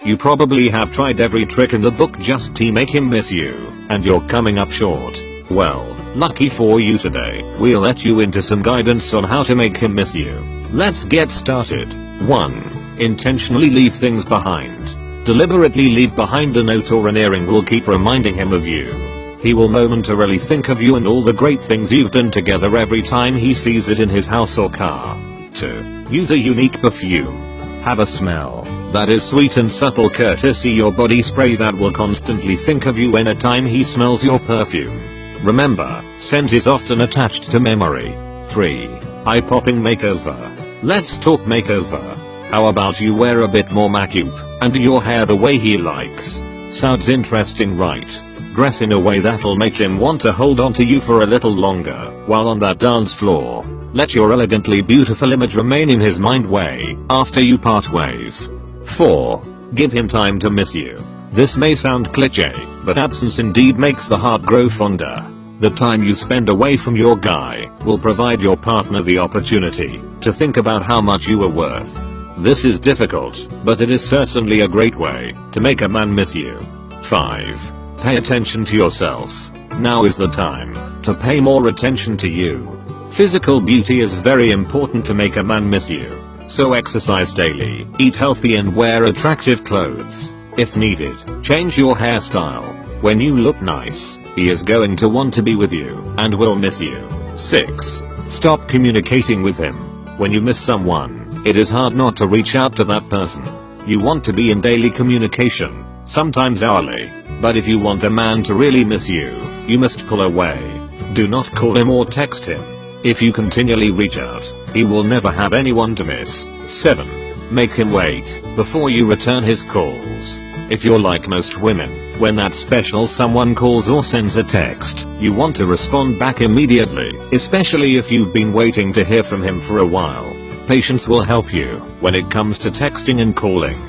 You probably have tried every trick in the book just to make him miss you, and you're coming up short. Well, lucky for you today, we'll let you into some guidance on how to make him miss you. Let's get started. 1. Intentionally leave things behind. Deliberately leave behind a note or an earring will keep reminding him of you. He will momentarily think of you and all the great things you've done together every time he sees it in his house or car. 2. Use a unique perfume. Have a smell that is sweet and subtle, courtesy your body spray that will constantly think of you anytime he smells your perfume. Remember, scent is often attached to memory. 3. Eye-popping makeover. Let's talk makeover. How about you wear a bit more makeup and do your hair the way he likes? Sounds interesting, right? Dress in a way that'll make him want to hold on to you for a little longer while on that dance floor. Let your elegantly beautiful image remain in his mind way after you part ways. 4. Give him time to miss you. This may sound cliché, but absence indeed makes the heart grow fonder. The time you spend away from your guy will provide your partner the opportunity to think about how much you are worth. This is difficult, but it is certainly a great way to make a man miss you. 5. Pay attention to yourself. Now is the time to pay more attention to you. Physical beauty is very important to make a man miss you. So exercise daily, eat healthy and wear attractive clothes. If needed, change your hairstyle. When you look nice, he is going to want to be with you and will miss you. 6. Stop communicating with him. When you miss someone, it is hard not to reach out to that person. You want to be in daily communication, sometimes hourly. But if you want a man to really miss you, you must pull away. Do not call him or text him. If you continually reach out, he will never have anyone to miss. 7. Make him wait before you return his calls. If you're like most women, when that special someone calls or sends a text, you want to respond back immediately, especially if you've been waiting to hear from him for a while. Patience will help you when it comes to texting and calling.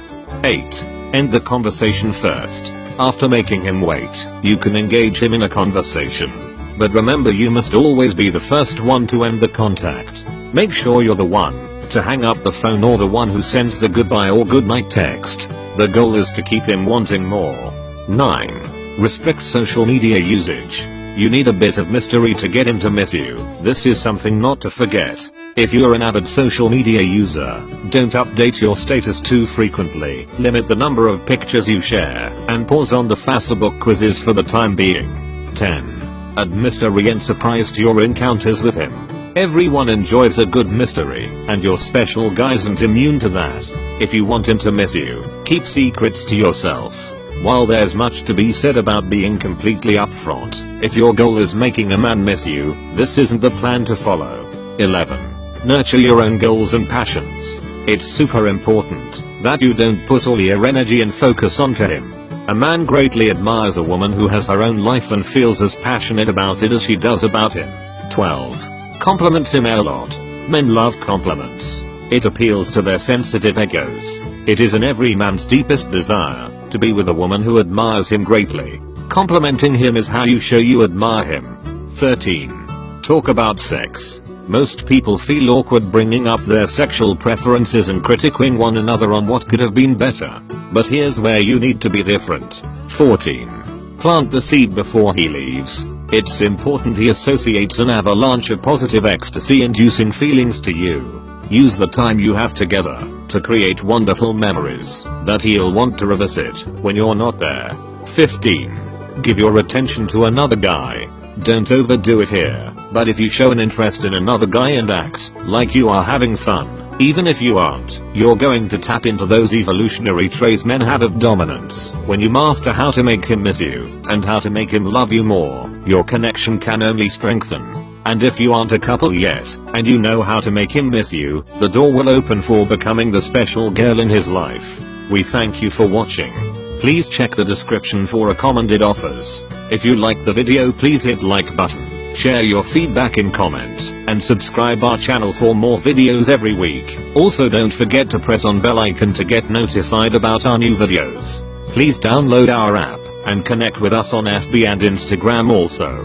8. End the conversation first. After making him wait, you can engage him in a conversation. But remember, you must always be the first one to end the contact. Make sure you're the one to hang up the phone or the one who sends the goodbye or goodnight text. The goal is to keep him wanting more. 9. Restrict social media usage. You need a bit of mystery to get him to miss you. This is something not to forget. If you're an avid social media user, don't update your status too frequently. Limit the number of pictures you share and pause on the Facebook quizzes for the time being. 10. Add mystery and surprise to your encounters with him. Everyone enjoys a good mystery, and your special guy isn't immune to that. If you want him to miss you, keep secrets to yourself. While there's much to be said about being completely upfront, if your goal is making a man miss you, this isn't the plan to follow. 11. Nurture your own goals and passions. It's super important that you don't put all your energy and focus onto him. A man greatly admires a woman who has her own life and feels as passionate about it as she does about him. 12. Compliment him a lot. Men love compliments. It appeals to their sensitive egos. It is in every man's deepest desire to be with a woman who admires him greatly. Complimenting him is how you show you admire him. 13. Talk about sex. Most people feel awkward bringing up their sexual preferences and critiquing one another on what could have been better. But here's where you need to be different. 14. Plant the seed before he leaves. It's important he associates an avalanche of positive ecstasy-inducing feelings to you. Use the time you have together to create wonderful memories that he'll want to revisit when you're not there. 15. Give your attention to another guy. Don't overdo it here, but if you show an interest in another guy and act like you are having fun, even if you aren't, you're going to tap into those evolutionary traits men have of dominance. When you master how to make him miss you and how to make him love you more, your connection can only strengthen. And if you aren't a couple yet, and you know how to make him miss you, the door will open for becoming the special girl in his life. We thank you for watching. Please check the description for recommended offers. If you like the video, please hit like button, share your feedback in comments, and subscribe our channel for more videos every week. Also don't forget to press on bell icon to get notified about our new videos. Please download our app and connect with us on FB and Instagram also.